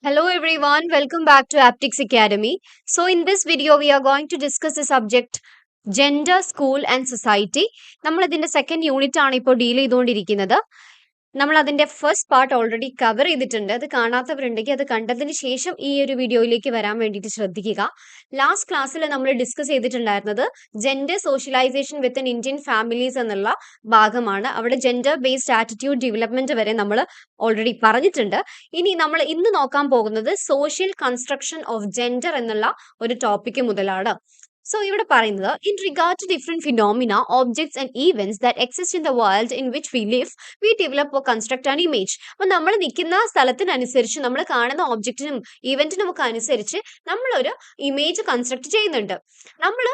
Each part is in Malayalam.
Hello everyone, welcome back to Aptics Academy. So in this video we are going to discuss the subject gender, school and society. നമ്മൾ ഇതിന്റെ സെക്കൻഡ് യൂണിറ്റ് ആണ് ഇപ്പോൾ ഡീൽ ചെയ്തുകൊണ്ടിരിക്കുന്നത്. നമ്മൾ അതിന്റെ ഫസ്റ്റ് പാർട്ട് ഓൾറെഡി കവർ ചെയ്തിട്ടുണ്ട്. അത് കാണാത്തവരുണ്ടെങ്കിൽ അത് കണ്ടതിന് ശേഷം ഈ ഒരു വീഡിയോയിലേക്ക് വരാൻ വേണ്ടിയിട്ട് ശ്രദ്ധിക്കുക. ലാസ്റ്റ് ക്ലാസ്സിൽ നമ്മൾ ഡിസ്കസ് ചെയ്തിട്ടുണ്ടായിരുന്നത് gender socialisation within Indian families എന്നുള്ള ഭാഗമാണ്. അവിടെ ജെൻഡർ ബേസ്ഡ് ആറ്റിറ്റ്യൂഡ് ഡെവലപ്മെന്റ് വരെ നമ്മൾ ഓൾറെഡി പറഞ്ഞിട്ടുണ്ട്. ഇനി നമ്മൾ ഇന്ന് നോക്കാൻ പോകുന്നത് സോഷ്യൽ കൺസ്ട്രക്ഷൻ ഓഫ് ജെൻഡർ എന്നുള്ള ഒരു ടോപ്പിക് മുതലാണ്. So, ഇവിടെ പറയുന്നത് in regard to different phenomena, objects and events that exist in the world in which we live, we develop or construct an image. അപ്പോൾ നമ്മൾ നിൽക്കുന്ന സ്ഥലത്തിനനുസരിച്ച് നമ്മൾ കാണുന്ന ഒബ്ജക്റ്റിനും ഈവന്റിനും ഒക്കെ അനുസരിച്ച് നമ്മളൊരു ഇമേജ് കൺസ്ട്രക്ട് ചെയ്യുന്നുണ്ട്. നമ്മൾ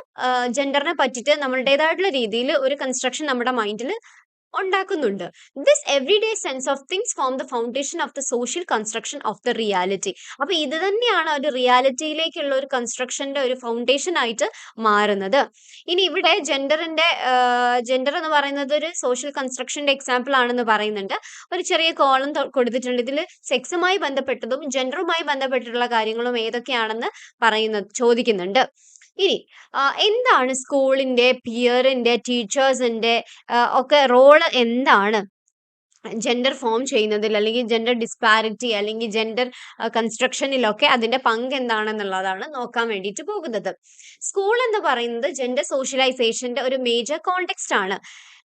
ജെൻഡറിനെ പറ്റിയിട്ട് നമ്മളുടേതായിട്ടുള്ള രീതിയിൽ ഒരു കൺസ്ട്രക്ഷൻ നമ്മുടെ മൈൻഡിൽ ഉണ്ടാക്കുന്നുണ്ട്. This everyday sense of things form the foundation of the social construction of the reality. അപ്പൊ ഇത് തന്നെയാണ് ഒരു റിയാലിറ്റിയിലേക്കുള്ള ഒരു കൺസ്ട്രക്ഷന്റെ ഒരു ഫൗണ്ടേഷൻ ആയിട്ട് മാറുന്നത്. ഇനി ഇവിടെ ജെൻഡർ എന്ന് പറയുന്നത് ഒരു സോഷ്യൽ കൺസ്ട്രക്ഷന്റെ എക്സാമ്പിൾ ആണെന്ന് പറയുന്നുണ്ട്. ഒരു ചെറിയ കോളം കൊടുത്തിട്ടുണ്ട്. ഇതിൽ സെക്സുമായി ബന്ധപ്പെട്ടതും ജെൻഡറുമായി ബന്ധപ്പെട്ടിട്ടുള്ള കാര്യങ്ങളും ഏതൊക്കെയാണെന്ന് ചോദിക്കുന്നുണ്ട്. ഇനി എന്താണ് സ്കൂളിന്റെ, പിയറിന്റെ, ടീച്ചേഴ്സിന്റെ ഒക്കെ റോള് എന്താണ് ജെൻഡർ ഫോം ചെയ്യുന്നതിൽ, അല്ലെങ്കിൽ ജെൻഡർ ഡിസ്പാരിറ്റി അല്ലെങ്കിൽ ജെൻഡർ കൺസ്ട്രക്ഷനിലൊക്കെ അതിന്റെ പങ്ക് എന്താണെന്നുള്ളതാണ് നോക്കാൻ വേണ്ടിയിട്ട് പോകുന്നത്. സ്കൂൾ എന്ന് പറയുന്നത് ജെൻഡർ സോഷ്യലൈസേഷന്റെ ഒരു മേജർ കോണ്ടെക്സ്റ്റ് ആണ്.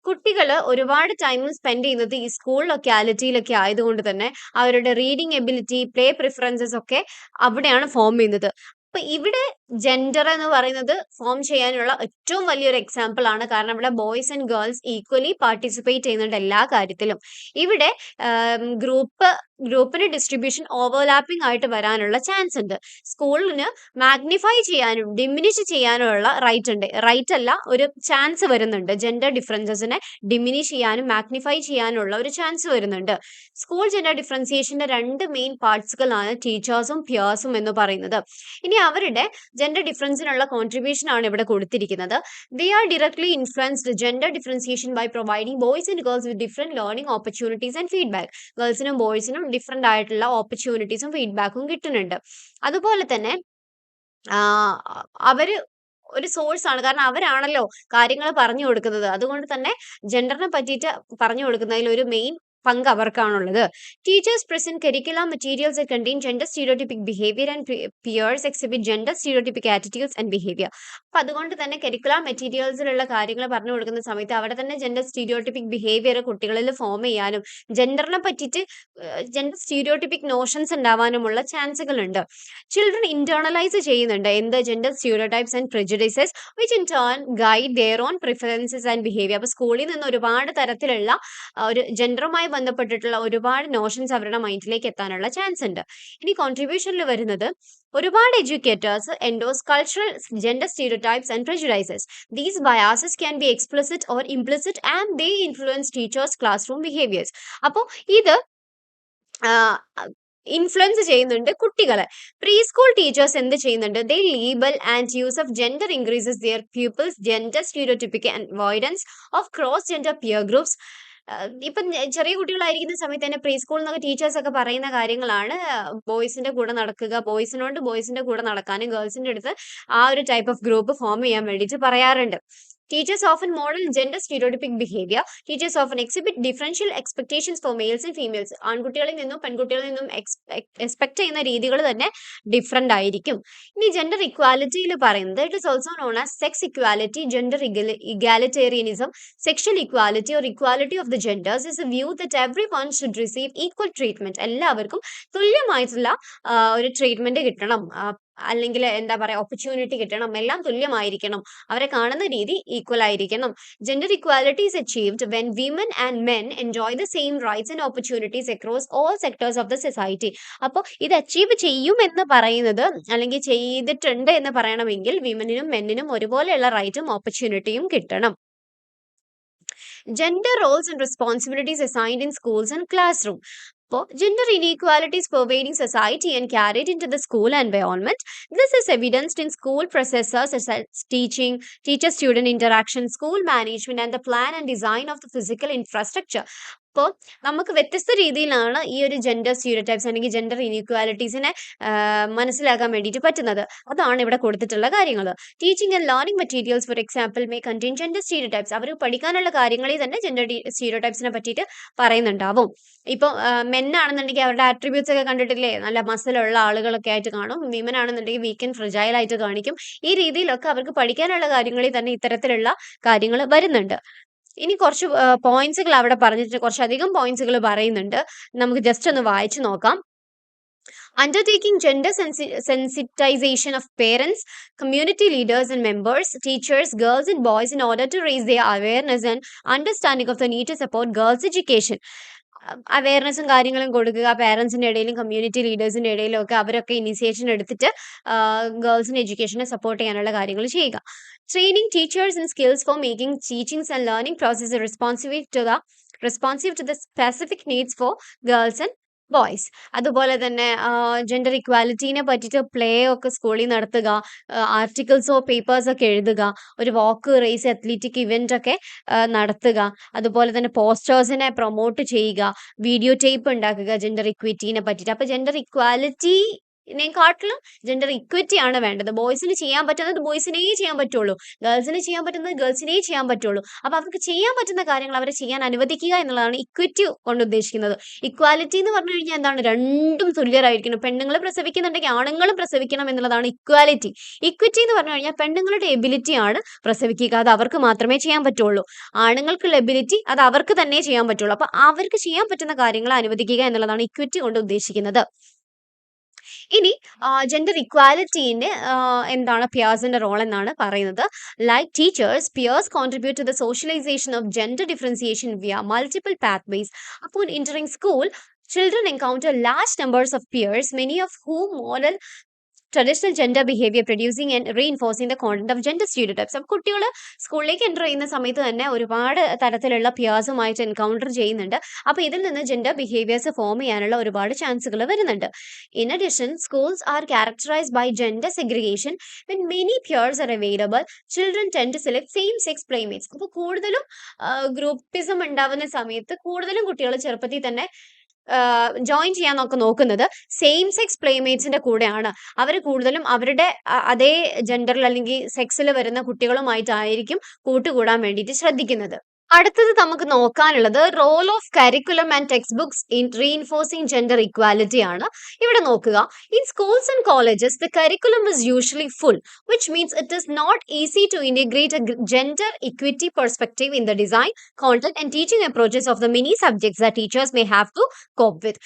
കുട്ടികൾ ഒരുപാട് ടൈം സ്പെൻഡ് ചെയ്യുന്നത് ഈ സ്കൂൾ ലൊക്കാലിറ്റിയിലൊക്കെ ആയതുകൊണ്ട് തന്നെ അവരുടെ റീഡിംഗ് എബിലിറ്റി, പ്ലേ പ്രിഫറൻസസ് ഒക്കെ അവിടെയാണ് ഫോം ചെയ്യുന്നത്. അപ്പൊ ഇവിടെ ജെൻഡർ എന്ന് പറയുന്നത് ഫോം ചെയ്യാനുള്ള ഏറ്റവും വലിയൊരു എക്സാമ്പിൾ ആണ്. കാരണം ഇവിടെ boys and girls equally participate ചെയ്യുന്നുണ്ട് എല്ലാ കാര്യത്തിലും. ഇവിടെ ഗ്രൂപ്പിന് ഡിസ്ട്രിബ്യൂഷൻ ഓവർലാപ്പിംഗ് ആയിട്ട് വരാനുള്ള ചാൻസ് ഉണ്ട്. സ്കൂളിന് മാഗ്നിഫൈ ചെയ്യാനും ഡിമിനിഷ് ചെയ്യാനുള്ള റൈറ്റ് അല്ല, ഒരു ചാൻസ് വരുന്നുണ്ട്. ജെൻഡർ ഡിഫറൻസസിനെ ഡിമിനിഷ് ചെയ്യാനും മാഗ്നിഫൈ ചെയ്യാനുള്ള ഒരു ചാൻസ് വരുന്നുണ്ട്. സ്കൂൾ ജെൻഡർ ഡിഫറൻസിയേഷന്റെ രണ്ട് മെയിൻ പാർട്സുകളാണ് ടീച്ചേഴ്സും പിയേഴ്സും എന്ന് പറയുന്നത്. ഇനി അവരുടെ ജെൻഡർ ഡിഫറൻസിനുള്ള കോൺട്രിബ്യൂഷൻ ആണ് ഇവിടെ കൊടുത്തിരിക്കുന്നത്. They are directly influenced gender differentiation by providing boys and girls with different learning opportunities and feedback. ഗേൾസിനും ബോയ്സിനും ഡിഫറെന്റ് ആയിട്ടുള്ള ഓപ്പർച്യൂണിറ്റീസും ഫീഡ്ബാക്കും കിട്ടുന്നുണ്ട്. അതുപോലെ തന്നെ അവര് ഒരു സോഴ്സ് ആണ്. കാരണം അവരാണല്ലോ കാര്യങ്ങൾ പറഞ്ഞു കൊടുക്കുന്നത്. അതുകൊണ്ട് തന്നെ ജെൻഡറിനെ പറ്റിയിട്ട് പറഞ്ഞു കൊടുക്കുന്നതിൽ ഒരു മെയിൻ പങ്ക് അവർക്കാണുള്ളത്. Teachers present curricular materials that contain gender stereotypic behavior and peers exhibit gender stereotypic attitudes and behavior. അപ്പൊ അതുകൊണ്ട് തന്നെ കരിക്കുലർ മെറ്റീരിയൽസിലുള്ള കാര്യങ്ങൾ പറഞ്ഞു കൊടുക്കുന്ന സമയത്ത് അവിടെ തന്നെ ജെൻഡർ സ്റ്റീരിയോട്ടിപ്പിക് ബിഹേവിയർ കുട്ടികളിൽ ഫോം ചെയ്യാനും ജെൻഡറിനെ പറ്റിയിട്ട് ജെൻഡർ സ്റ്റീരിയോട്ടിപ്പിക് നോഷൻസ് ഉണ്ടാവാനുമുള്ള ചാൻസുകൾ ഉണ്ട്. ചിൽഡ്രൻ ഇന്റേണലൈസ് ചെയ്യുന്നുണ്ട് എന്ത് gender stereotypes and prejudices which in turn guide their own preferences and behaviour. അപ്പൊ സ്കൂളിൽ നിന്ന് ഒരുപാട് തരത്തിലുള്ള ഒരു ജെൻഡറുമായി ബന്ധപ്പെട്ടിട്ടുള്ള ഒരുപാട് നോഷൻസ് അവരുടെ മൈൻഡിലേക്ക് എത്താനുള്ള ചാൻസ് ഉണ്ട്. ഇനി കോൺട്രിബ്യൂഷനിൽ വരുന്നത് ഒരുപാട് educators endorse cultural gender stereotypes and prejudices. These biases can be explicit or implicit and they influence teachers classroom behaviours. അപ്പോൾ ഇത് ഇൻഫ്ലുവൻസ് ചെയ്യുന്നുണ്ട് കുട്ടികളെ. പ്രീ സ്കൂൾ ടീച്ചേഴ്സ് എന്ത് ചെയ്യുന്നുണ്ട്? They label and use of gender increases their pupils gender stereotypic avoidance of cross gender peer groups. ഇപ്പം ചെറിയ കുട്ടികളായിരിക്കുന്ന സമയത്ത് തന്നെ പ്രീ സ്കൂളിൽ നിന്നൊക്കെ ടീച്ചേഴ്സ് ഒക്കെ പറയുന്ന കാര്യങ്ങളാണ് ബോയ്സിന്റെ കൂടെ നടക്കുക, ബോയ്സിന്റെ കൂടെ നടക്കാനും ഗേൾസിന്റെ അടുത്ത് ആ ഒരു ടൈപ്പ് ഓഫ് ഗ്രൂപ്പ് ഫോം ചെയ്യാൻ വേണ്ടിയിട്ട് പറയാറുണ്ട്. Teachers often model gender stereotypic behavior. Teachers often exhibit differential expectations for males and females. ആൺകുട്ടികളിൽ നിന്നും പെൺകുട്ടികളിൽ നിന്നും എക്സ്പെക്ട് ചെയ്യുന്ന രീതികൾ തന്നെ ഡിഫറെന്റ് ആയിരിക്കും. ഇനി ജെൻഡർ ഇക്വാലിറ്റിയിൽ പറയുന്നത് it is also known as sex equality, gender egalitarianism, sexual equality or equality of the genders is A view that every one should receive equal treatment. എല്ലാവർക്കും തുല്യമായിട്ടുള്ള ഒരു ട്രീറ്റ്മെന്റ് കിട്ടണം, അല്ലെങ്കിൽ എന്താ പറയാ ഓപ്പർച്യൂണിറ്റി കിട്ടണം, എല്ലാം തുല്യമായിരിക്കണം, അവരെ കാണുന്ന രീതി ഈക്വൽ ആയിരിക്കണം. Gender equality is achieved when women and men enjoy the same rights and opportunities across all sectors of the society. അപ്പോൾ ഇത് അച്ചീവ് ചെയ്യും എന്ന് പറയുന്നത് അല്ലെങ്കിൽ ചെയ്തിട്ടുണ്ട് എന്ന് പറയണമെങ്കിൽ വിമനിനും മെന്നിനും ഒരുപോലെയുള്ള റൈറ്റും ഓപ്പർച്യൂണിറ്റിയും കിട്ടണം. Gender roles and responsibilities assigned in schools and classroom. Gender inequalities pervading society and carried into the school environment. This is evidenced in school processes such as teaching, teacher-student interaction, school management, and the plan and design of the physical infrastructure. അപ്പോൾ നമുക്ക് വ്യത്യസ്ത രീതിയിലാണ് ഈ ഒരു ജെൻഡർ സ്റ്റീരിയോടൈപ്സ് അല്ലെങ്കിൽ ജെൻഡർ ഇനീക്വാലിറ്റീസിനെ മനസ്സിലാക്കാൻ വേണ്ടിയിട്ട് പറ്റുന്നത്. അതാണ് ഇവിടെ കൊടുത്തിട്ടുള്ള കാര്യങ്ങൾ. Teaching and learning materials for example may contain gender stereotypes. അവർ പഠിക്കാനുള്ള കാര്യങ്ങളിൽ തന്നെ ജെൻഡർ സ്റ്റീരിയോടൈപ്സിനെ പറ്റിയിട്ട് പറയുന്നുണ്ടാവും. ഇപ്പോൾ മെൻ ആണെന്നുണ്ടെങ്കിൽ അവരുടെ ആട്രിബ്യൂട്ട്സ് ഒക്കെ കണ്ടിട്ടില്ലേ, നല്ല മസിലുള്ള ആളുകളൊക്കെ ആയിട്ട് കാണും. വിമൻ ആണെന്നുണ്ടെങ്കിൽ വീക്ക് ആൻഡ് ഫ്രജൈൽ ആയിട്ട് കാണിക്കും. ഈ രീതിയിലൊക്കെ അവർക്ക് പഠിക്കാനുള്ള കാര്യങ്ങളിൽ തന്നെ ഇത്തരത്തിലുള്ള കാര്യങ്ങൾ വരുന്നുണ്ട്. ഇനി കുറച്ച് പോയിന്റ്സുകൾ അവിടെ പറഞ്ഞിട്ട് കുറച്ചധികം പോയിന്റ്സുകൾ പറയുന്നുണ്ട്. നമുക്ക് ജസ്റ്റ് ഒന്ന് വായിച്ചു നോക്കാം. Undertaking gender sensitization of parents, community leaders and members, teachers, girls and boys in order to raise their awareness and understanding of the need to support girls' education. അവയർനെസ്സും കാര്യങ്ങളും കൊടുക്കുക, പേരൻസിൻ്റെ ഇടയിലും കമ്മ്യൂണിറ്റി ലീഡേഴ്സിൻ്റെ ഇടയിലും ഒക്കെ അവരൊക്കെ ഇനിഷ്യേഷൻ എടുത്തിട്ട് ഗേൾസിൻ്റെ എഡ്യൂക്കേഷനെ സപ്പോർട്ട് ചെയ്യാനുള്ള കാര്യങ്ങൾ ചെയ്യുക. Training teachers in skills for making teachings and learning process responsive to the specific needs for girls and boys. അതുപോലെ തന്നെ ജെൻഡർ ഇക്വാലിറ്റീനെ പറ്റിയിട്ട് പ്ലേ ഒക്കെ സ്കൂളിൽ നടത്തുക, ആർട്ടിക്കിൾസോ പേപ്പേഴ്സൊക്കെ എഴുതുക, ഒരു വാക്ക് റേസ് അത്ലറ്റിക് ഇവൻ്റ് ഒക്കെ നടത്തുക, അതുപോലെ തന്നെ പോസ്റ്റേഴ്സിനെ പ്രൊമോട്ട് ചെയ്യുക, വീഡിയോ ടേപ്പ് ഉണ്ടാക്കുക ജെൻഡർ ഇക്വിറ്റീനെ പറ്റിയിട്ട്. അപ്പോൾ ജെൻഡർ ഇക്വാലിറ്റിനെക്കാട്ടിലും ജെൻഡർ ഇക്വിറ്റി ആണ് വേണ്ടത്. ബോയ്സിന് ചെയ്യാൻ പറ്റുന്നത് ബോയ്സിനേ ചെയ്യാൻ പറ്റുള്ളൂ, ഗേൾസിന് ചെയ്യാൻ പറ്റുന്നത് ഗേൾസിനേ ചെയ്യാൻ പറ്റുള്ളൂ. അപ്പോൾ അവർക്ക് ചെയ്യാൻ പറ്റുന്ന കാര്യങ്ങൾ അവരെ ചെയ്യാൻ അനുവദിക്കുക എന്നുള്ളതാണ് ഇക്വിറ്റി കൊണ്ട് ഉദ്ദേശിക്കുന്നത്. ഇക്വാലിറ്റി എന്ന് പറഞ്ഞു കഴിഞ്ഞാൽ എന്താണ്? രണ്ടും തുല്യരായിരിക്കണം. പെണ്ണുങ്ങൾ പ്രസവിക്കുന്നുണ്ടെങ്കിൽ ആണുങ്ങളും പ്രസവിക്കണം എന്നുള്ളതാണ് ഇക്വാലിറ്റി. ഇക്വിറ്റി എന്ന് പറഞ്ഞു കഴിഞ്ഞാൽ പെണ്ണുങ്ങളുടെ എബിലിറ്റി ആണ് പ്രസവിക്കുക, അത് അവർക്ക് മാത്രമേ ചെയ്യാൻ പറ്റുള്ളൂ. ആണുങ്ങൾക്കുള്ള എബിലിറ്റി അത് അവർക്ക് തന്നെ ചെയ്യാൻ പറ്റുള്ളൂ. അപ്പോൾ അവർക്ക് ചെയ്യാൻ പറ്റുന്ന കാര്യങ്ങൾ അനുവദിക്കുക എന്നുള്ളതാണ് ഇക്വിറ്റി കൊണ്ട് ഉദ്ദേശിക്കുന്നത്. ഇനി ജെൻഡർ ഇക്വാലിറ്റീൻ്റെ എന്താണ് പിയേഴ്സിൻ്റെ റോൾ എന്നാണ് പറയുന്നത്. Like teachers, peers contribute to the socialisation of gender differentiation via multiple pathways. Upon entering school, children encounter large numbers of peers, many of whom model traditional gender behaviour producing and reinforcing the content of gender stereotypes. അപ്പോൾ കുട്ടികൾ സ്കൂളിലേക്ക് എൻ്റർ ചെയ്യുന്ന സമയത്ത് തന്നെ ഒരുപാട് തരത്തിലുള്ള പിയേഴ്സുമായിട്ട് എൻകൗണ്ടർ ചെയ്യുന്നുണ്ട്. അപ്പോൾ ഇതിൽ നിന്ന് ജെൻഡർ ബിഹേവിയേഴ്സ് ഫോം ചെയ്യാനുള്ള ഒരുപാട് ചാൻസുകൾ വരുന്നുണ്ട്. In addition, schools are characterised by gender segregation. When many peers are available, children tend to select same sex playmates. അപ്പോൾ കൂടുതലും ഗ്രൂപ്പിസം ഉണ്ടാവുന്ന സമയത്ത് കൂടുതലും കുട്ടികൾ ചെറുപ്പത്തിൽ തന്നെ ജോയിൻ ചെയ്യാൻ നോക്കുന്നത് സെയിം സെക്സ് പ്ലേമേറ്റ്സിന്റെ കൂടെയാണ്. അവർ കൂടുതലും അവരുടെ അതേ ജെൻഡറിൽ അല്ലെങ്കിൽ സെക്സിൽ വരുന്ന കുട്ടികളുമായിട്ടായിരിക്കും കൂട്ടുകൂടാൻ വേണ്ടിയിട്ട് ശ്രദ്ധിക്കുന്നത്. അടുത്തത് നമുക്ക് നോക്കാനുള്ളത് role of curriculum and textbooks in reinforcing gender equality ആണ്. ഇവിടെ നോക്കുക, in schools and colleges the curriculum is usually full, which means it is not easy to integrate a gender equity perspective in the design, content and teaching approaches of the many subjects that teachers may have to cope with.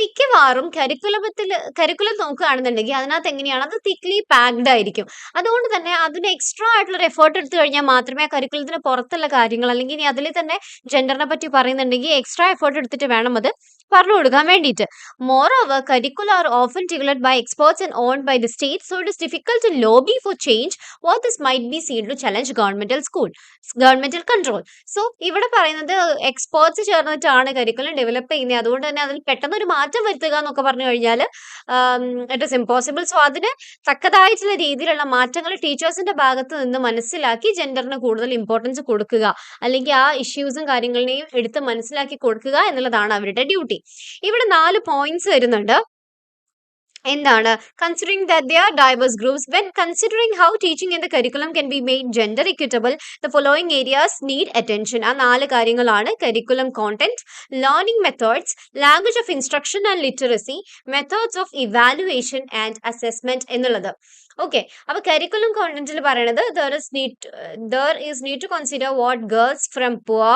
മിക്കവാറും കരിക്കുലം നോക്കുകയാണെന്നുണ്ടെങ്കിൽ അതിനകത്ത് എങ്ങനെയാണ്, അത് തിക്ലി പാക്ഡ് ആയിരിക്കും. അതുകൊണ്ട് തന്നെ അതിന് എക്സ്ട്രാ ആയിട്ടുള്ള ഒരു എഫേർട്ട് എടുത്തു കഴിഞ്ഞാൽ മാത്രമേ കരിക്കുലത്തിന് പുറത്തുള്ള കാര്യങ്ങൾ അല്ലെങ്കിൽ ഇനി അതിൽ തന്നെ ജെൻഡറിനെ പറ്റി പറയുന്നുണ്ടെങ്കിൽ എക്സ്ട്രാ എഫേർട്ട് എടുത്തിട്ട് വേണം അത് പറഞ്ഞു കൊടുക്കാൻ വേണ്ടിയിട്ട്. Moreover, curricula are often tailored by experts and owned by the state, so it is difficult to lobby for change what this might be seen to challenge governmental control. So ഇവിടെ പറയുന്നത് എക്സ്പേർട്സ് ചേർന്നിട്ടാണ് കരിക്കുലം ഡെവലപ്പ് ചെയ്യുന്നത്. അതുകൊണ്ട് തന്നെ അതിൽ പെട്ടെന്ന് ഒരു മാറ്റം വരുത്തുക എന്നൊക്കെ പറഞ്ഞു കഴിഞ്ഞാൽ ഇറ്റ് ഇസ് ഇമ്പോസിബിൾ. സോ അതിന് തക്കതായിട്ടുള്ള രീതിയിലുള്ള മാറ്റങ്ങൾ ടീച്ചേഴ്സിന്റെ ഭാഗത്ത് നിന്ന് മനസ്സിലാക്കി ജെൻഡറിന് കൂടുതൽ ഇമ്പോർട്ടൻസ് കൊടുക്കുക, അല്ലെങ്കിൽ ആ ഇഷ്യൂസും കാര്യങ്ങളെയും എടുത്ത് മനസ്സിലാക്കി കൊടുക്കുക എന്നുള്ളതാണ് അവരുടെ ഡ്യൂട്ടി. ഇവിടെ 4 പോയിന്റ്സ് വരുന്നുണ്ട്. എന്താണ്? Considering that they are diverse groups. When considering how teaching in the curriculum can be made gender equitable, the following areas need attention. ആ 4 കാര്യങ്ങളാണ് curriculum content, learning methods, language of instruction and literacy, methods of evaluation and assessment എന്നുള്ളത്. ഓക്കെ, അപ്പൊ കരിക്കുലം കോണ്ടന്റിൽ പറയുന്നത് there is need to consider what girls from poor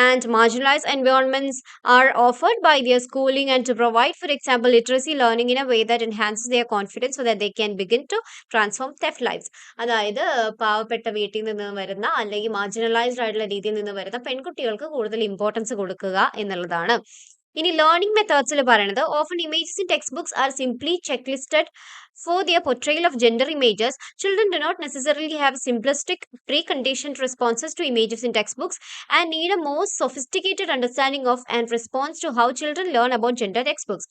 and marginalized environments are offered by their schooling and to provide, for example, literacy learning in a way that enhances their confidence so that they can begin to transform their lives. അതായത് പാവപ്പെട്ട വീട്ടിൽ നിന്ന് വരുന്ന അല്ലെങ്കിൽ മാർജിനലൈസ്ഡ് ആയിട്ടുള്ള രീതിയിൽ നിന്ന് വരുന്ന പെൺകുട്ടികൾക്ക് കൂടുതൽ ഇമ്പോർട്ടൻസ് കൊടുക്കുക എന്നുള്ളതാണ്. ഇനി ലേണിംഗ് മെത്തേഡ്സിൽ പറയുന്നത് often images in textbooks are simply checklisted for their portrayal of gender images. Children do not necessarily have simplistic preconditioned responses to images in textbooks and need a more sophisticated understanding of and response to how children learn about gender textbooks.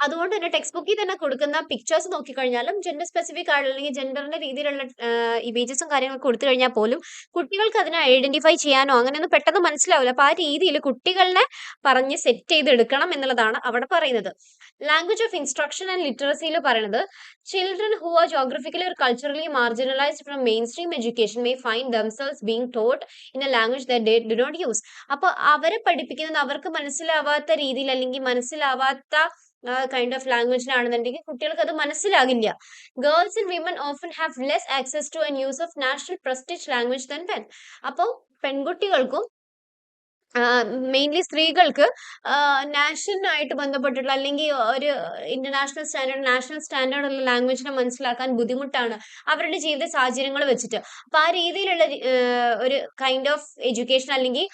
അതുകൊണ്ട് തന്നെ ടെക്സ്റ്റ് ബുക്കിൽ തന്നെ കൊടുക്കുന്ന പിക്ചേഴ്സ് നോക്കിക്കഴിഞ്ഞാലും ജെൻഡർ സ്പെസിഫിക് ആയിട്ടുള്ള അല്ലെങ്കിൽ ജെൻഡറിന്റെ രീതിയിലുള്ള ഇമേജസും കാര്യങ്ങളൊക്കെ കൊടുത്തു കഴിഞ്ഞാൽ പോലും കുട്ടികൾക്ക് അതിനെ ഐഡന്റിഫൈ ചെയ്യാനോ അങ്ങനെയൊന്നും പെട്ടെന്ന് മനസ്സിലാവില്ല. അപ്പൊ ആ രീതിയിൽ കുട്ടികളെ പറഞ്ഞ് സെറ്റ് ചെയ്തെടുക്കണം എന്നുള്ളതാണ് അവിടെ പറയുന്നത്. ലാംഗ്വേജ് ഓഫ് ഇൻസ്ട്രക്ഷൻ ആൻഡ് ലിറ്ററസിയിൽ പറയുന്നത് children who are geographically or culturally marginalized from mainstream education may find themselves being taught in a language that they do not use. അപ്പൊ അവരെ പഠിപ്പിക്കുന്നത് അവർക്ക് മനസ്സിലാവാത്ത രീതിയിൽ അല്ലെങ്കിൽ മനസ്സിലാവാത്ത കൈൻഡ് ഓഫ് ലാംഗ്വേജിലാണെന്നുണ്ടെങ്കിൽ കുട്ടികൾക്ക് അത് മനസ്സിലാകില്ല. Girls and women often have less access two and use of national prestige language than men. അപ്പോൾ പെൺകുട്ടികൾക്കും മെയിൻലി സ്ത്രീകൾക്ക് നാഷണലായിട്ട് ബന്ധപ്പെട്ടിട്ടുള്ള അല്ലെങ്കിൽ ഒരു ഇന്റർനാഷണൽ സ്റ്റാൻഡേർഡ് നാഷണൽ സ്റ്റാൻഡേർഡ് ഉള്ള ലാംഗ്വേജിനെ മനസ്സിലാക്കാൻ ബുദ്ധിമുട്ടാണ് അവരുടെ ജീവിത സാഹചര്യങ്ങൾ വെച്ചിട്ട്. അപ്പൊ ആ രീതിയിലുള്ള ഒരു കൈൻഡ് ഓഫ് എഡ്യൂക്കേഷൻ അല്ലെങ്കിൽ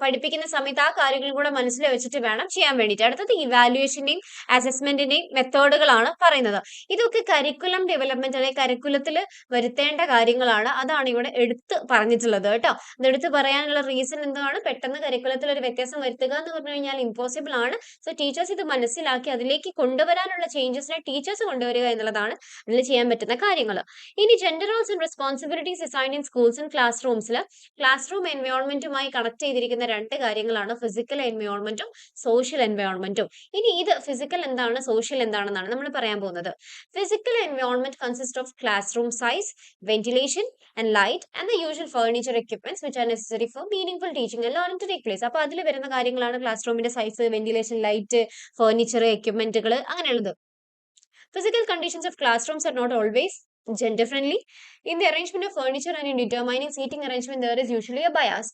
പഠിപ്പിക്കുന്ന സമയത്ത് ആ കാര്യങ്ങളും കൂടെ മനസ്സിൽ വെച്ചിട്ട് വേണം ചെയ്യാൻ വേണ്ടിയിട്ട്. അടുത്തത് ഇവാലുവേഷന്റെയും അസസ്മെന്റിന്റെയും മെത്തേഡുകളാണ് പറയുന്നത്. ഇതൊക്കെ കരിക്കുലം ഡെവലപ്മെന്റ് അല്ലെങ്കിൽ കരിക്കുലത്തിൽ വരുത്തേണ്ട കാര്യങ്ങളാണ്. അതാണ് ഇവിടെ എടുത്ത് പറഞ്ഞിട്ടുള്ളത് കേട്ടോ. ഇതെടുത്ത് പറയാനുള്ള റീസൺ എന്താണ്? പെട്ടെന്ന് കരിക്കുലത്തിൽ ഒരു വ്യത്യാസം വരുത്തുക എന്ന് പറഞ്ഞു കഴിഞ്ഞാൽ ഇമ്പോസിബിൾ ആണ്. സോ ടീച്ചേഴ്സ് ഇത് മനസ്സിലാക്കി അതിലേക്ക് കൊണ്ടുവരാനുള്ള ചേഞ്ചസിനെ ടീച്ചേഴ്സ് കൊണ്ടുവരിക എന്നുള്ളതാണ് അതിൽ ചെയ്യാൻ പറ്റുന്ന കാര്യങ്ങൾ. ഇനി gender roles and responsibilities assigned in schools and class റൂംസിൽ ക്ലാസ് റൂം എൻവയോൺമെന്റുമായി കണക്ട് ചെയ്തിരിക്കുന്ന രണ്ട് കാര്യങ്ങളാണ് ഫിസിക്കൽ എൻവയോൺമെന്റും സോഷ്യൽ എൻവയോൺമെന്റും. ഇനി ഇത് ഫിസിക്കൽ എന്താണ് സോഷ്യൽ എന്താണെന്നാണ് നമ്മൾ പറയാൻ പോകുന്നത്. Physical environment consists of classroom size, ventilation and light and the usual furniture equipments which are necessary for meaningful teaching and learning to take place. അപ്പോൾ അതിൽ വരുന്ന കാര്യങ്ങളാണ് ക്ലാസ് റൂമിന്റെ സൈസ്, വെന്റിലേഷൻ, ലൈറ്റ്, ഫർണിച്ചർ, എക്യുപ്മെന്റുകൾ അങ്ങനെയുള്ളത്. Physical conditions of classrooms are not always gender friendly. In the arrangement of furniture and in determining seating arrangement, there is usually a bias.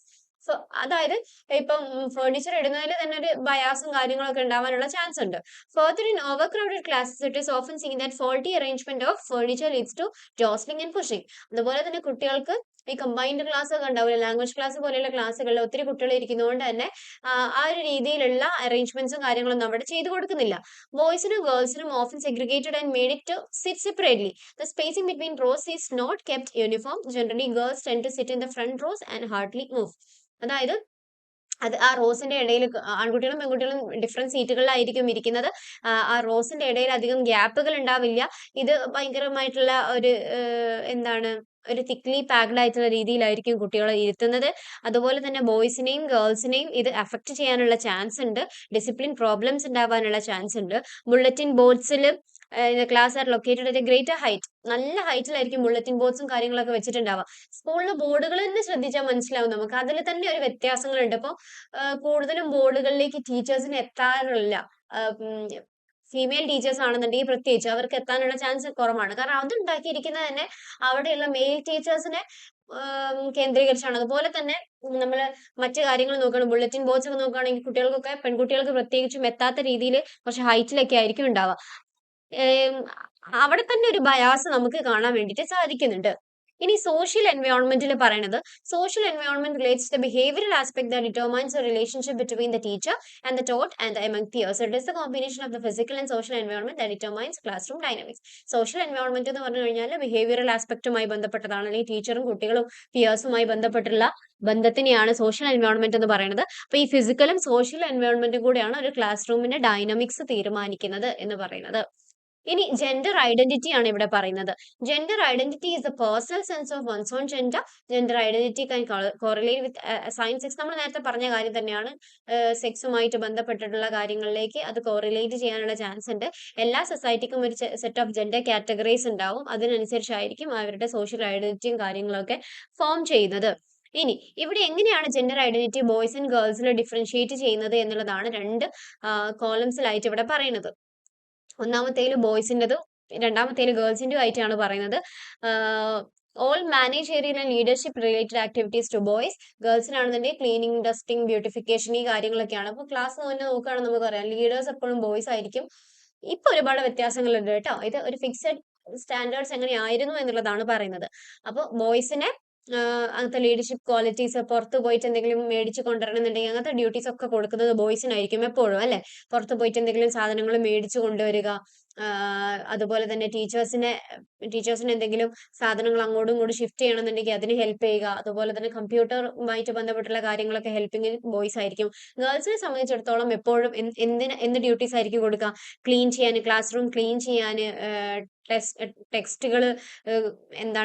So അതായത് ഇപ്പം ഫർണിച്ചർ ഇടുന്നതിൽ തന്നെ ഒരു ബയാസും കാര്യങ്ങളൊക്കെ ഉണ്ടാവാനുള്ള ചാൻസ് ഉണ്ട്. Further in overcrowded classes it is often seen that faulty arrangement of furniture leads to jostling and pushing. അതുപോലെ തന്നെ കുട്ടികൾക്ക് ഈ കമ്പൈൻഡ് ക്ലാസ് ഒക്കെ ഉണ്ടാവില്ല, ലാംഗ്വേജ് ക്ലാസ് പോലെയുള്ള ക്ലാസ്സുകളിൽ ഒത്തിരി കുട്ടികൾ ഇരിക്കുന്നതുകൊണ്ട് തന്നെ ആ ഒരു രീതിയിലുള്ള അറേഞ്ച്മെന്റ്സും കാര്യങ്ങളൊന്നും അവിടെ ചെയ്തു കൊടുക്കുന്നില്ല. ബോയ്സിനും ഗേൾസിനും often segregated and made it to sit separately. The spacing between rows is not kept uniform. Generally girls tend to sit in the front rows and hardly move. അതായത് അത് ആ റോസിന്റെ ഇടയിൽ ആൺകുട്ടികളും പെൺകുട്ടികളും ഡിഫറെന്റ് സീറ്റുകളിലായിരിക്കും ഇരിക്കുന്നത്. ആ റോസിന്റെ ഇടയിൽ അധികം ഗ്യാപ്പുകൾ ഉണ്ടാവില്ല. ഇത് ഭയങ്കരമായിട്ടുള്ള ഒരു എന്താണ് ഒരു തിക്ലി പാക്ഡ് ആയിട്ടുള്ള രീതിയിലായിരിക്കും കുട്ടികളെ ഇരുത്തുന്നത്. അതുപോലെ തന്നെ ബോയ്സിനെയും ഗേൾസിനെയും ഇത് അഫക്ട് ചെയ്യാനുള്ള ചാൻസ് ഉണ്ട്. ഡിസിപ്ലിൻ പ്രോബ്ലംസ് ഉണ്ടാവാനുള്ള ചാൻസ് ഉണ്ട്. ബുള്ളറ്റിൻ ബോർഡ്സിൽ class are located at a greater height. നല്ല ഹൈറ്റിലായിരിക്കും ബുള്ളറ്റിൻ ബോർഡ്സും കാര്യങ്ങളൊക്കെ വെച്ചിട്ടുണ്ടാവുക. സ്കൂളിലെ ബോർഡുകൾ തന്നെ ശ്രദ്ധിച്ചാൽ മനസ്സിലാവും നമുക്ക്. അതിൽ തന്നെ ഒരു വ്യത്യാസങ്ങളുണ്ട്. അപ്പോൾ കൂടുതലും ബോർഡുകളിലേക്ക് ടീച്ചേഴ്സിന് എത്താറില്ല. ഫീമെയിൽ ടീച്ചേഴ്സ് ആണെന്നുണ്ടെങ്കിൽ പ്രത്യേകിച്ച് അവർക്ക് എത്താനുള്ള ചാൻസ് കുറവാണ്. കാരണം അത് ഉണ്ടാക്കിയിരിക്കുന്നത് തന്നെ അവിടെയുള്ള മെയിൽ ടീച്ചേഴ്സിനെ കേന്ദ്രീകരിച്ചാണ്. അതുപോലെ തന്നെ നമ്മൾ മറ്റു കാര്യങ്ങൾ നോക്കണം, ബുള്ളറ്റിൻ ബോർഡ്സ് ഒക്കെ നോക്കുകയാണെങ്കിൽ കുട്ടികൾക്കൊക്കെ പെൺകുട്ടികൾക്ക് പ്രത്യേകിച്ചും എത്താത്ത രീതിയിൽ കുറച്ച് ഹൈറ്റിലൊക്കെ ആയിരിക്കും ഉണ്ടാവുക. അവിടെ തന്നെ ഒരു ബയാസ് നമുക്ക് കാണാൻ വേണ്ടിയിട്ട് സാധിക്കുന്നുണ്ട്. ഇനി സോഷ്യൽ എൻവയോൺമെന്റിൽ പറയുന്നത് social environment relates the behavioural aspect that determines the relationship between the teacher and the taught and the among peers. It is the combination of the physical and social environment that determines classroom dynamics. Social environment എന്ന് പറഞ്ഞു കഴിഞ്ഞാൽ ബിഹേവിയറൽ ആസ്പെക്റ്റുമായി ബന്ധപ്പെട്ടതാണ്, അല്ലെങ്കിൽ ടീച്ചറും കുട്ടികളും പിയേഴ്സുമായി ബന്ധപ്പെട്ടുള്ള ബന്ധത്തിനെയാണ് സോഷ്യൽ എൻവയോൺമെന്റ് എന്ന് പറയുന്നത്. അപ്പൊ ഈ ഫിസിക്കലും സോഷ്യൽ എൻവയോൺമെന്റും കൂടെയാണ് ഒരു ക്ലാസ് റൂമിന്റെ ഡൈനാമിക്സ് തീരുമാനിക്കുന്നത് എന്ന് പറയുന്നത്. ഇനി ജെൻഡർ ഐഡന്റിറ്റി ആണ് ഇവിടെ പറയുന്നത്. Gender identity is the personal sense of one's own gender. Gender identity can correlate with assign sex. നമ്മൾ നേരത്തെ പറഞ്ഞ കാര്യം തന്നെയാണ്. സെക്സുമായിട്ട് ബന്ധപ്പെട്ടിട്ടുള്ള കാര്യങ്ങളിലേക്ക് അത് കോറിലേറ്റ് ചെയ്യാനുള്ള ചാൻസ് ഉണ്ട്. എല്ലാ സൊസൈറ്റിക്കും ഒരു സെറ്റ് ഓഫ് ജെൻഡർ കാറ്റഗറീസ് ഉണ്ടാവും. അതിനനുസരിച്ചായിരിക്കും അവരുടെ സോഷ്യൽ ഐഡന്റിറ്റിയും കാര്യങ്ങളൊക്കെ ഫോം ചെയ്യുന്നത്. ഇനി ഇവിടെ എങ്ങനെയാണ് ജെൻഡർ ഐഡന്റിറ്റി ബോയ്സ് ആൻഡ് ഗേൾസിൽ ഡിഫറൻഷിയേറ്റ് ചെയ്യുന്നത് എന്നുള്ളതാണ് രണ്ട് കോളംസിലായിട്ട് ഇവിടെ പറയുന്നത്. ഒന്നാമത്തേല് ബോയ്സിൻ്റെതും രണ്ടാമത്തേല് ഗേൾസിൻ്റെയും ആയിട്ടാണ് പറയുന്നത്. All managerial and leadership related activities to boys. ഗേൾസിനാണെന്നുണ്ടെങ്കിൽ ക്ലീനിങ്, ഡസ്റ്റിംഗ്, ബ്യൂട്ടിഫിക്കേഷൻ ഈ കാര്യങ്ങളൊക്കെയാണ്. അപ്പോൾ ക്ലാസ് തന്നെ നോക്കുകയാണെങ്കിൽ നമുക്കറിയാം ലീഡേഴ്സ് എപ്പോഴും ബോയ്സ് ആയിരിക്കും. ഇപ്പൊ ഒരുപാട് വ്യത്യാസങ്ങളുണ്ട് കേട്ടോ. ഇത് ഒരു ഫിക്സഡ് സ്റ്റാൻഡേർഡ്സ് എങ്ങനെയായിരുന്നു എന്നുള്ളതാണ് പറയുന്നത്. അപ്പോൾ ബോയ്സിനെ അങ്ങനത്തെ ലീഡർഷിപ്പ് ക്വാളിറ്റീസ്, പുറത്ത് പോയിട്ട് എന്തെങ്കിലും മേടിച്ച് കൊണ്ടുവരണമെന്നുണ്ടെങ്കിൽ അങ്ങനത്തെ ഡ്യൂട്ടീസ് ഒക്കെ കൊടുക്കുന്നത് ബോയ്സിനായിരിക്കും എപ്പോഴും, അല്ലെ? പുറത്ത് പോയിട്ട് എന്തെങ്കിലും സാധനങ്ങൾ മേടിച്ചു കൊണ്ടുവരിക, അതുപോലെ തന്നെ ടീച്ചേഴ്സിന് എന്തെങ്കിലും സാധനങ്ങൾ അങ്ങോട്ടും ഇങ്ങോട്ടും ഷിഫ്റ്റ് ചെയ്യണമെന്നുണ്ടെങ്കിൽ അതിന് ഹെൽപ്പ് ചെയ്യുക. അതുപോലെ തന്നെ കമ്പ്യൂട്ടറുമായിട്ട് ബന്ധപ്പെട്ടുള്ള കാര്യങ്ങളൊക്കെ ഹെൽപ്പിംഗ് ബോയ്സ് ആയിരിക്കും. ഗേൾസിനെ സംബന്ധിച്ചിടത്തോളം എപ്പോഴും എന്ത് ഡ്യൂട്ടീസ് ആയിരിക്കും കൊടുക്കുക? ക്ലീൻ ചെയ്യാൻ, ക്ലാസ് റൂം ക്ലീൻ ചെയ്യാൻ, ടെക്സ്റ്റുകൾ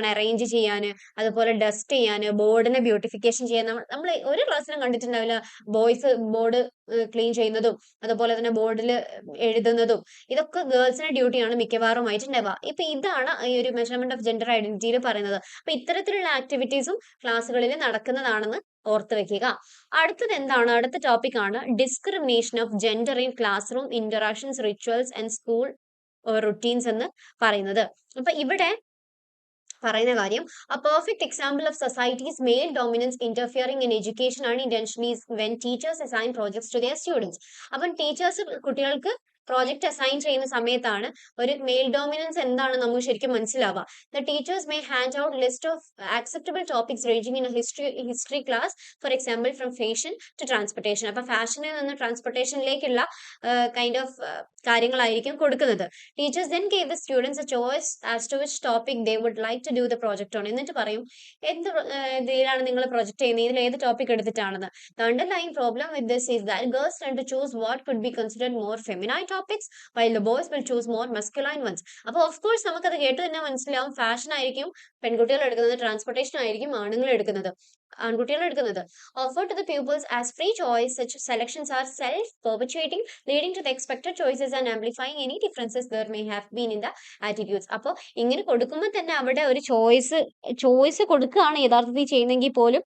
അറേഞ്ച് ചെയ്യാൻ, അതുപോലെ ഡസ്റ്റ് ചെയ്യാൻ, ബോർഡിനെ ബ്യൂട്ടിഫിക്കേഷൻ ചെയ്യാൻ. നമ്മൾ ഒരു ക്ലാസ്സിലും കണ്ടിട്ടുണ്ടാവില്ല ബോയ്സ് ബോർഡ് ക്ലീൻ ചെയ്യുന്നതും അതുപോലെ തന്നെ ബോർഡിൽ എഴുതുന്നതും. ഇതൊക്കെ ഗേൾസിന്റെ ഡ്യൂട്ടിയാണ് മിക്കവാറുമായിട്ടുണ്ടാവുക. ഇപ്പൊ ഇതാണ് ഈ ഒരു മെഷർമെന്റ് ഓഫ് ജെൻഡർ ഐഡന്റിറ്റിയിൽ പറയുന്നത്. അപ്പൊ ഇത്തരത്തിലുള്ള ആക്ടിവിറ്റീസും ക്ലാസ്സുകളിൽ നടക്കുന്നതാണെന്ന് ഓർത്ത് വെക്കുക. അടുത്ത ടോപ്പിക് ആണ് discrimination of gender in classroom interactions, rituals and school routines എന്ന് പറയുന്നത്. അപ്പൊ ഇവിടെ പറയുന്ന കാര്യം, a perfect example of society's male dominance interfering in education unintentionally is when teachers assign projects to their students. അപ്പം ടീച്ചേഴ്സ് കുട്ടികൾക്ക് പ്രോജക്റ്റ് അസൈൻ ചെയ്യുന്ന സമയത്താണ് ഒരു മെയിൽ ഡോമിനൻസ് എന്താണ് നമുക്ക് ശരിക്കും മനസ്സിലാവുക. The teachers may hand out list of acceptable topics ranging in history class, for example from fashion to transportation. അപ്പൊ ഫാഷനിൽ നിന്ന് ട്രാൻസ്പോർട്ടേഷനിലേക്കുള്ള കൈൻഡ് ഓഫ് കാര്യങ്ങളായിരിക്കും കൊടുക്കുന്നത്. Teachers then gave the students a choice as to which topic they would like to do the project on. എന്നിട്ട് പറയും ഇതിലാണ് നിങ്ങൾ പ്രൊജക്ട് ചെയ്യുന്നത്, ഇതിൽ ഏത് topic എടുത്തിട്ടാണെന്ന്. The underlying problem with this is that girls tend to choose what could be considered more feminine topics while the boys will choose more masculine ones. അപ്പോൾ ഓഫ് കോഴ്സ് നമുക്കത് കേട്ട് തന്നെ മനസ്സിലാവും, ഫാഷൻ ആയിരിക്കും പെൺകുട്ടികൾ എടുക്കുന്നത്, ട്രാൻസ്പോർട്ടേഷൻ ആയിരിക്കും ആണുങ്ങൾ എടുക്കുന്നത്. Offered to the pupils as free choice, such selections are self-perpetuating, leading to the expected choices and amplifying any differences there may have been in the attitudes. അപ്പോൾ ഇങ്ങനെ കൊടുക്കുമ്പോൾ തന്നെ അവിടെ ഒരു ചോയ്സ് കൊടുക്കുകയാണ് യഥാർത്ഥത്തിൽ ചെയ്യുന്നെങ്കിൽ പോലും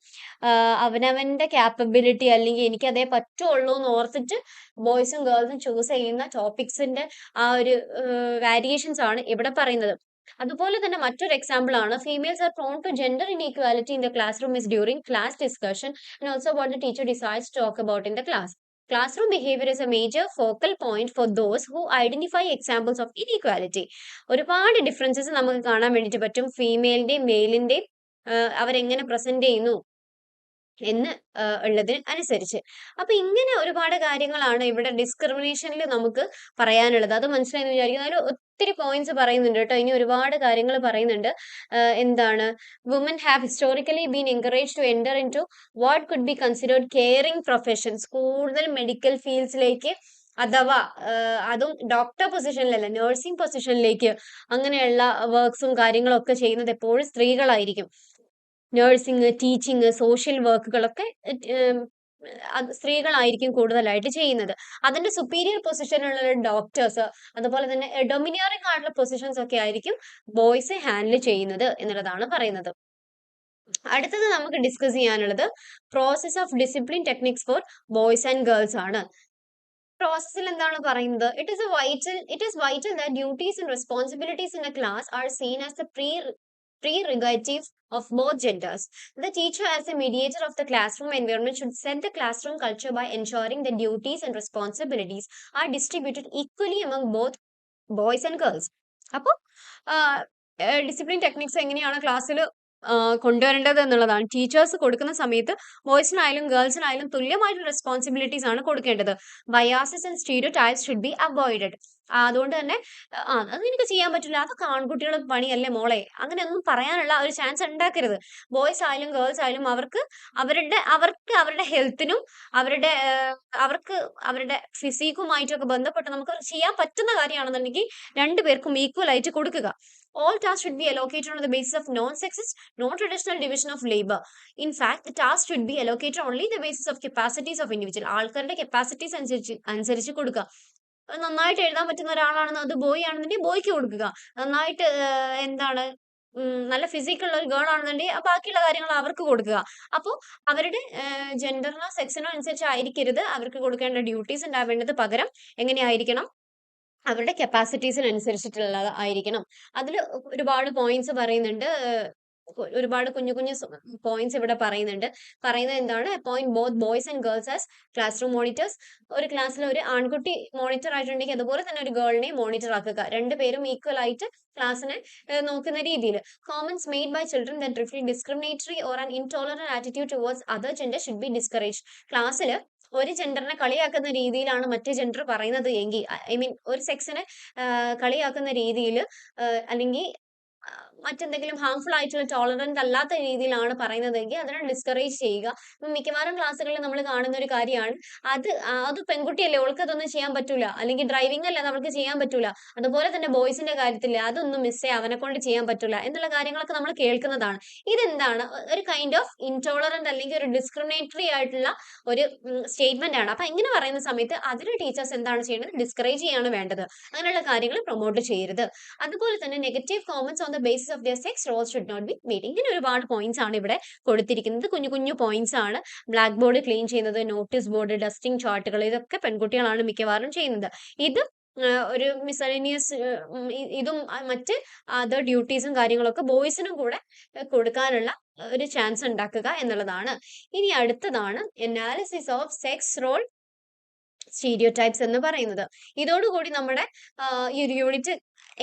അവനവന്റെ ക്യാപ്പബിലിറ്റി അല്ലെങ്കിൽ എനിക്ക് അതേ പറ്റുള്ളൂ എന്ന് ഓർത്തിട്ട് ബോയ്സും ഗേൾസും ചൂസ് ചെയ്യുന്ന ടോപ്പിക്സിന്റെ ആ ഒരു വാരിയേഷൻസ് ആണ് ഇവിടെ പറയുന്നത്. അതുപോലെ തന്നെ മറ്റൊരു എക്സാമ്പിൾ ആണ്, females are prone to gender inequality in the classroom is during class discussion and also what the teacher decides to talk about in the class. Classroom behavior is a major focal point for those who identify examples of inequality. ഒരുപാട് ഡിഫറൻസസ് നമുക്ക് കാണാൻ വേണ്ടിയിട്ട് പറ്റും ഫീമെയിലിന്റെയും മെയിലിന്റെയും അവരെങ്ങനെ പ്രസന്റ് ചെയ്യുന്നു എന്ന് ഉള്ളതിന് അനുസരിച്ച്. അപ്പൊ ഇങ്ങനെ ഒരുപാട് കാര്യങ്ങളാണ് ഇവിടെ ഡിസ്ക്രിമിനേഷനിൽ നമുക്ക് പറയാനുള്ളത്. അത് മനസ്സിലായെന്ന് വിചാരിക്കുന്നു. അതിൽ ഒത്തിരി പോയിന്റ്സ് പറയുന്നുണ്ട് കേട്ടോ. ഇനി ഒരുപാട് കാര്യങ്ങൾ പറയുന്നുണ്ട്. Woman have historically been encourage to enter into what could be considered caring professions. കൂടുതൽ മെഡിക്കൽ ഫീൽഡ്സിലേക്ക് അഥവാ അതും ഡോക്ടർ പൊസിഷനിലല്ല, നഴ്സിംഗ് പൊസിഷനിലേക്ക് അങ്ങനെയുള്ള വർക്ക്സും കാര്യങ്ങളും ഒക്കെ ചെയ്യുന്നത് എപ്പോഴും സ്ത്രീകളായിരിക്കും. നഴ്സിംഗ്, ടീച്ചിങ്, സോഷ്യൽ വർക്കുകളൊക്കെ സ്ത്രീകളായിരിക്കും കൂടുതലായിട്ട് ചെയ്യുന്നത്. അതിന്റെ സുപ്പീരിയർ പൊസിഷനിലുള്ള ഡോക്ടേഴ്സ്, അതുപോലെ തന്നെ ഡൊമിനിയറിംഗ് ആയിട്ടുള്ള പൊസിഷൻസ് ഒക്കെ ആയിരിക്കും ബോയ്സ് ഹാൻഡിൽ ചെയ്യുന്നത് എന്നുള്ളതാണ് പറയുന്നത്. അടുത്തത് നമുക്ക് ഡിസ്കസ് ചെയ്യാനുള്ളത് process of discipline techniques for boys and girls ആണ്. പ്രോസസ്സിൽ എന്താണ് പറയുന്നത്? It is vital that duties and responsibilities in A class are seen as the prerogative of both genders. The teacher, as a mediator of the classroom environment, should set the classroom culture by ensuring that duties and responsibilities are distributed equally among both boys and girls. അപ്പോൾ ഡിസിപ്ലിൻ ടെക്നിക്സ് എങ്ങനെയാണ് ക്ലാസ്സിൽ കൊണ്ടുവരേണ്ടത് എന്നുള്ളതാണ്. ടീച്ചേഴ്സ് കൊടുക്കുന്ന സമയത്ത് ബോയ്സിനായാലും ഗേൾസിനായാലും തുല്യമായിട്ടുള്ള റെസ്പോൺസിബിലിറ്റീസ് ആണ് കൊടുക്കേണ്ടത്. Biases and stereotypes should be avoided. അതുകൊണ്ട് തന്നെ അത് നിനക്ക് ചെയ്യാൻ പറ്റില്ല, അതൊക്കെ ആൺകുട്ടികളുടെ പണിയല്ലേ മോളെ, അങ്ങനെയൊന്നും പറയാനുള്ള ഒരു ചാൻസ് ഉണ്ടാക്കരുത്. ബോയ്സ് ആയാലും ഗേൾസ് ആയാലും അവർക്ക് അവരുടെ ഹെൽത്തിനും അവർക്ക് അവരുടെ ഫിസിക്കുമായിട്ടൊക്കെ ബന്ധപ്പെട്ട് നമുക്ക് ചെയ്യാൻ പറ്റുന്ന കാര്യമാണെന്നുണ്ടെങ്കിൽ രണ്ടുപേർക്കും ഈക്വൽ ആയിട്ട് കൊടുക്കുക. All tasks should be allocated on the basis of non-sexist, non-traditional division of labor. In fact, the tasks should be allocated only the basis of capacities of individual. ആൾക്കാരുടെ കപ്പാസിറ്റീസ് അനുസരിച്ച് കൊടുക്കുക. നന്നായിട്ട് എഴുതാൻ പറ്റുന്ന ഒരാളാണെന്ന് അത് ബോയ് ആണെന്നുണ്ടെങ്കിൽ ബോയ്ക്ക് കൊടുക്കുക. നന്നായിട്ട് നല്ല ഫിസിക്കുള്ള ഒരു ഗേൾ ആണെന്നുണ്ടെങ്കിൽ ബാക്കിയുള്ള കാര്യങ്ങൾ അവർക്ക് കൊടുക്കുക. അപ്പോൾ അവരുടെ ജെൻഡറിനോ സെക്സിനോ അനുസരിച്ച് ആയിരിക്കരുത് അവർക്ക് കൊടുക്കേണ്ട ഡ്യൂട്ടീസ് ഉണ്ടാവേണ്ടത്. പകരം എങ്ങനെയായിരിക്കണം? അവരുടെ കപ്പാസിറ്റീസിനനുസരിച്ചിട്ടുള്ളത് ആയിരിക്കണം. അതിൽ ഒരുപാട് പോയിന്റ്സ് പറയുന്നുണ്ട്. ഒരുപാട് കുഞ്ഞു പോയിന്റ്സ് ഇവിടെ പറയുന്നത് എന്താണ്? Appoint both boys and girls as class room monitors. ഒരു ക്ലാസ്സിൽ ഒരു ആൺകുട്ടി മോണിറ്റർ ആയിട്ടുണ്ടെങ്കിൽ അതുപോലെ തന്നെ ഒരു ഗേളിനെ മോണിറ്റർ ആക്കുക. രണ്ടുപേരും ഈക്വൽ ആയിട്ട് ക്ലാസ്സിനെ നോക്കുന്ന രീതിയിൽ. Comments made by children that reflect discriminatory or an intolerant attitude towards other gender should be discourage. ക്ലാസ്സിൽ ഒരു ജെൻഡറിനെ കളിയാക്കുന്ന രീതിയിലാണ് മറ്റേ ജെൻഡർ പറയുന്നത് എങ്കിൽ, ഐ മീൻ ഒരു സെക്സിനെ കളിയാക്കുന്ന രീതിയിൽ, അല്ലെങ്കിൽ മറ്റെന്തെങ്കിലും ഹാർംഫുൾ ആയിട്ടുള്ള ടോളറന്റ് അല്ലാത്ത രീതിയിലാണ് പറയുന്നതെങ്കിൽ അതിനെ ഡിസ്കറേജ് ചെയ്യുക. ഇപ്പം മിക്കവാറും ക്ലാസ്സുകളിൽ നമ്മൾ കാണുന്ന ഒരു കാര്യമാണ്, അത് പെൺകുട്ടിയല്ലേ, അവൾക്ക് അതൊന്നും ചെയ്യാൻ പറ്റൂല, അല്ലെങ്കിൽ ഡ്രൈവിംഗ് അല്ല അവൾക്ക് ചെയ്യാൻ പറ്റൂല, അതുപോലെ തന്നെ ബോയ്സിന്റെ കാര്യത്തില് അതൊന്നും മിസ്സേ അവനെ കൊണ്ട് ചെയ്യാൻ പറ്റൂല എന്നുള്ള കാര്യങ്ങളൊക്കെ നമ്മൾ കേൾക്കുന്നതാണ്. ഇതെന്താണ്? ഒരു കൈൻഡ് ഓഫ് ഇൻടോളറന്റ് അല്ലെങ്കിൽ ഒരു ഡിസ്ക്രിമിനേറ്ററി ആയിട്ടുള്ള ഒരു സ്റ്റേറ്റ്മെന്റ് ആണ്. അപ്പൊ ഇങ്ങനെ പറയുന്ന സമയത്ത് അതിന് ടീച്ചേഴ്സ് എന്താണ് ചെയ്യേണ്ടത്? ഡിസ്കറേജ് ചെയ്യാണ് വേണ്ടത്. അങ്ങനെയുള്ള കാര്യങ്ങൾ പ്രൊമോട്ട് ചെയ്യരുത്. അതുപോലെ തന്നെ negative comments on the basis of their sex roles should not be made. ഇങ്ങനെ ഒരുപാട് പോയിന്റ്സ് ആണ് ഇവിടെ കൊടുത്തിരിക്കുന്നത്. കുഞ്ഞു കുഞ്ഞു പോയിന്റ്സ് ആണ്. ബ്ലാക്ക് ബോർഡ് ക്ലീൻ ചെയ്യുന്നത്, നോട്ടീസ് ബോർഡ്, ഡസ്റ്റിംഗ് ചാർട്ടുകൾ, ഇതൊക്കെ പെൺകുട്ടികളാണ് മിക്കവാറും ചെയ്യുന്നത്. ഇത് ഒരു മിസലേനിയസ്, ഇതും മറ്റ് അതർ ഡ്യൂട്ടീസും കാര്യങ്ങളൊക്കെ ബോയ്സിനും കൂടെ കൊടുക്കാനുള്ള ഒരു ചാൻസ് ഉണ്ടാക്കുക എന്നുള്ളതാണ്. ഇനി അടുത്തതാണ് analysis of sex role stereotypes എന്ന് പറയുന്നത്. ഇതോടുകൂടി നമ്മുടെ ഈ ഒരു യൂണിറ്റ്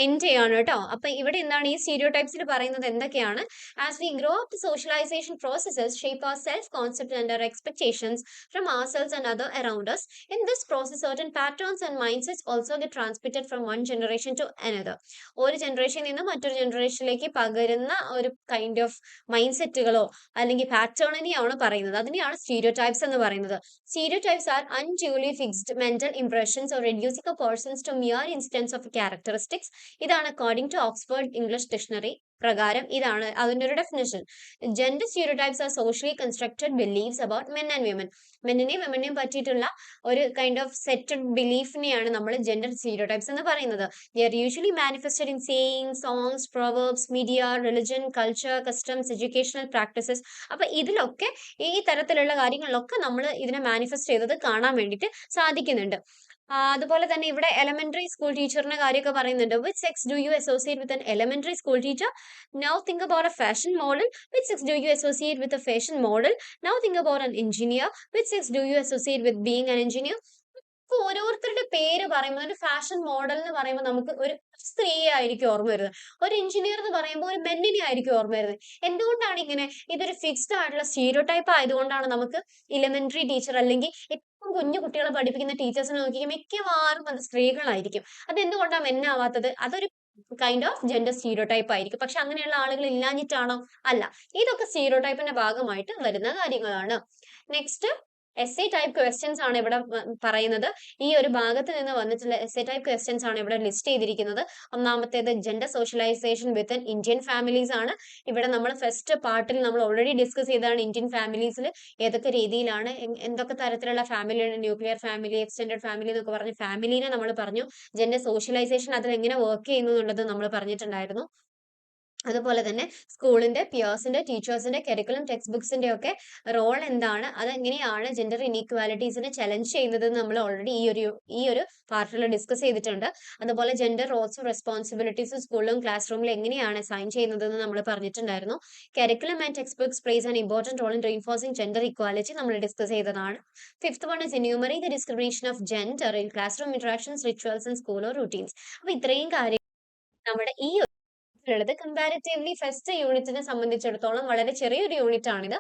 എൻഡ് ചെയ്യാണ് കേട്ടോ. അപ്പൊ ഇവിടെ എന്താണ് ഈ സ്റ്റീരിയോടൈപ്സിൽ പറയുന്നത് എന്തൊക്കെയാണ്? As we grow up, socialisation processes shape our self concept and our expectations from ourselves and other around us. In this process, certain patterns and mindsets also get transmitted from one generation to another. ഒരു ജനറേഷനിൽ നിന്ന് മറ്റൊരു ജനറേഷനിലേക്ക് പകരുന്ന ഒരു കൈൻഡ് ഓഫ് മൈൻഡ് സെറ്റുകളോ അല്ലെങ്കിൽ പാറ്റേണിനെയാണ് പറയുന്നത്. അതിനെയാണ് സ്റ്റീരിയോടൈപ്സ് എന്ന് പറയുന്നത്. Stereotypes are unduly fixed mental impressions or reducing a persons to mere instance of characteristics. ഇതാണ് according to Oxford English dictionary പ്രകാരം. ഇതാണ് അതിന്റെ ഒരു definition. Gender stereotypes are socially constructed beliefs about men and women. മെന്നിനെയും വിമനെയും പറ്റിയിട്ടുള്ള ഒരു കൈൻഡ് ഓഫ് സെറ്റഡ് ബിലീഫിനെയാണ് നമ്മൾ ജെൻഡർ സ്റ്റീരിയോടൈപ്സ് എന്ന് പറയുന്നത്. They are usually manifested in saying, songs, proverbs, media, religion, culture, customs, educational practices. അപ്പൊ ഇതിലൊക്കെ, ഈ തരത്തിലുള്ള കാര്യങ്ങളിലൊക്കെ നമ്മൾ ഇതിനെ മാനിഫെസ്റ്റ് ചെയ്തത് കാണാൻ വേണ്ടിയിട്ട് സാധിക്കുന്നുണ്ട്. അതുപോലെ തന്നെ ഇവിടെ എലമെന്ററി സ്കൂൾ ടീച്ചറിന്റെ കാര്യമൊക്കെ പറയുന്നുണ്ട്. Which sex do you associate with N elementary school teacher? Now think about a fashion model. Which sex do you associate with a fashion model? Now think about an engineer. Which sex do you associate with being an engineer? ഇപ്പൊ ഓരോരുത്തരുടെ പേര് പറയുമ്പോൾ, ഒരു ഫാഷൻ മോഡൽ എന്ന് പറയുമ്പോൾ നമുക്ക് ഒരു സ്ത്രീയെ ആയിരിക്കും ഓർമ്മ വരുന്നത്. ഒരു എഞ്ചിനീയർ എന്ന് പറയുമ്പോൾ ഒരു മെന്നിനെ ആയിരിക്കും ഓർമ്മ വരുന്നത്. എന്തുകൊണ്ടാണ് ഇങ്ങനെ? ഇതൊരു ഫിക്സ്ഡ് ആയിട്ടുള്ള സ്റ്റീരിയോടൈപ്പ് ആയതുകൊണ്ടാണ് നമുക്ക് എലിമെന്ററി ടീച്ചർ അല്ലെങ്കിൽ ഏറ്റവും കുഞ്ഞു കുട്ടികളെ പഠിപ്പിക്കുന്ന ടീച്ചേഴ്സിനെ നോക്കിയാൽ മിക്കവാറും അത് സ്ത്രീകളായിരിക്കും. അതെന്തുകൊണ്ടാണ് മെന്നാവാത്തത്? അതൊരു കൈൻഡ് ഓഫ് ജെൻഡർ സ്റ്റീരിയോടൈപ്പ് ആയിരിക്കും. പക്ഷെ അങ്ങനെയുള്ള ആളുകൾ ഇല്ലാഞ്ഞിട്ടാണോ? അല്ല. ഇതൊക്കെ സ്റ്റീരിയോടൈപ്പിന്റെ ഭാഗമായിട്ട് വരുന്ന കാര്യങ്ങളാണ്. Next S A type questions ആണ് ഇവിടെ പറയുന്നത്. ഈ ഒരു ഭാഗത്ത് നിന്ന് വന്നിട്ടുള്ള എസ് എ ടൈപ്പ് ക്വസ്റ്റ്യൻസ് ആണ് ഇവിടെ ലിസ്റ്റ് ചെയ്തിരിക്കുന്നത്. ഒന്നാമത്തേത് gender socialisation with Indian families ആണ്. ഇവിടെ നമ്മൾ ഫസ്റ്റ് പാർട്ടിൽ നമ്മൾ ഓൾറെഡി ഡിസ്കസ് ചെയ്തതാണ് ഇന്ത്യൻ ഫാമിലീസിൽ ഏതൊക്കെ രീതിയിലാണ്, എന്തൊക്കെ തരത്തിലുള്ള ഫാമിലിയാണ്, ന്യൂക്ലിയർ ഫാമിലി, എക്സ്റ്റെൻഡഡ് ഫാമിലി എന്നൊക്കെ പറഞ്ഞ് ഫാമിലിനെ നമ്മൾ പറഞ്ഞു. ജെൻഡർ സോഷ്യലൈസേഷൻ അതിൽ എങ്ങനെ വർക്ക് ചെയ്യുന്നു എന്നുള്ളത് നമ്മൾ പറഞ്ഞിട്ടുണ്ടായിരുന്നു. അതുപോലെ തന്നെ സ്കൂളിന്റെ, പിയേഴ്സിന്റെ, ടീച്ചേഴ്സിന്റെ, കരിക്കുലം, ടെക്സ്റ്റ് ബുക്സിന്റെ ഒക്കെ റോൾ എന്താണ്, അതെങ്ങനെയാണ് ജെൻഡർ ഇനീക്വാലിറ്റീസിനെ ചലഞ്ച് ചെയ്യുന്നത് നമ്മൾ ഓൾറെഡി ഈ ഒരു പാർട്ടിൽ ഡിസ്കസ് ചെയ്തിട്ടുണ്ട്. അതുപോലെ ജെൻഡർ റോൾസും റെസ്പോൺസിബിലിറ്റീസും സ്കൂളിലും ക്ലാസ് റൂമിലും എങ്ങനെയാണ് അസൈൻ ചെയ്യുന്നതെന്ന് നമ്മൾ പറഞ്ഞിട്ടുണ്ടായിരുന്നു. Curriculum and textbooks plays an important role in reinforcing gender equality നമ്മൾ ഡിസ്കസ് ചെയ്തതാണ്. Fifth one is enumerate the discrimination of gender in classroom interactions, rituals and school routines. അപ്പൊ ഇത്രയും കാര്യം നമ്മുടെ ഈ ുള്ളത് കമ്പാരിറ്റീവ്ലി ഫസ്റ്റ് യൂണിറ്റിനെ സംബന്ധിച്ചിടത്തോളം വളരെ ചെറിയൊരു യൂണിറ്റ് ആണിത്.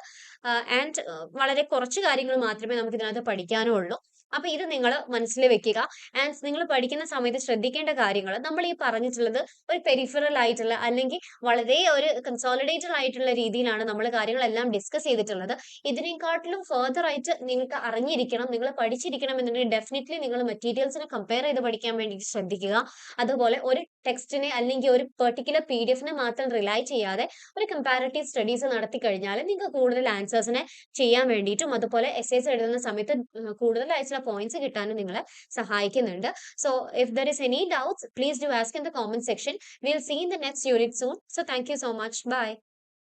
ആൻഡ് വളരെ കുറച്ച് കാര്യങ്ങൾ മാത്രമേ നമുക്ക് ഇതിനകത്ത് പഠിക്കാനുള്ളൂ. അപ്പൊ ഇത് നിങ്ങൾ മനസ്സിൽ വെക്കുക. ആൻഡ് നിങ്ങൾ പഠിക്കുന്ന സമയത്ത് ശ്രദ്ധിക്കേണ്ട കാര്യങ്ങൾ, നമ്മൾ ഈ പറഞ്ഞിട്ടുള്ളത് ഒരു പെരിഫറൽ ആയിട്ടുള്ള അല്ലെങ്കിൽ വളരെ ഒരു കൺസോളിഡേറ്റഡ് ആയിട്ടുള്ള രീതിയിലാണ് നമ്മൾ കാര്യങ്ങളെല്ലാം ഡിസ്കസ് ചെയ്തിട്ടുള്ളത്. ഇതിനെക്കാട്ടിലും ഫർദർ ആയിട്ട് നിങ്ങൾക്ക് അറിഞ്ഞിരിക്കണം, നിങ്ങൾ പഠിച്ചിരിക്കണം എന്നുണ്ടെങ്കിൽ ഡെഫിനറ്റ്ലി നിങ്ങൾ മെറ്റീരിയൽസിനെ കമ്പയർ ചെയ്ത് പഠിക്കാൻ വേണ്ടിയിട്ട് ശ്രദ്ധിക്കുക. അതുപോലെ ഒരു ടെക്സ്റ്റിനെ അല്ലെങ്കിൽ ഒരു പെർട്ടിക്കുലർ PDF മാത്രം റിലൈ ചെയ്യാതെ ഒരു കമ്പാരിറ്റീവ് സ്റ്റഡീസ് നടത്തി കഴിഞ്ഞാൽ നിങ്ങൾക്ക് കൂടുതൽ ആൻസേഴ്സിനെ ചെയ്യാൻ വേണ്ടിയിട്ടും അതുപോലെ എസ്സേസ് എഴുതുന്ന സമയത്ത് കൂടുതലായിട്ടുള്ള പോയിന്റ്സ് കിട്ടാനും നിങ്ങളെ സഹായിക്കുന്നുണ്ട്. So if there is any doubts, please do ask in the comment section. Will see in the next unit soon. So thank you so much. By.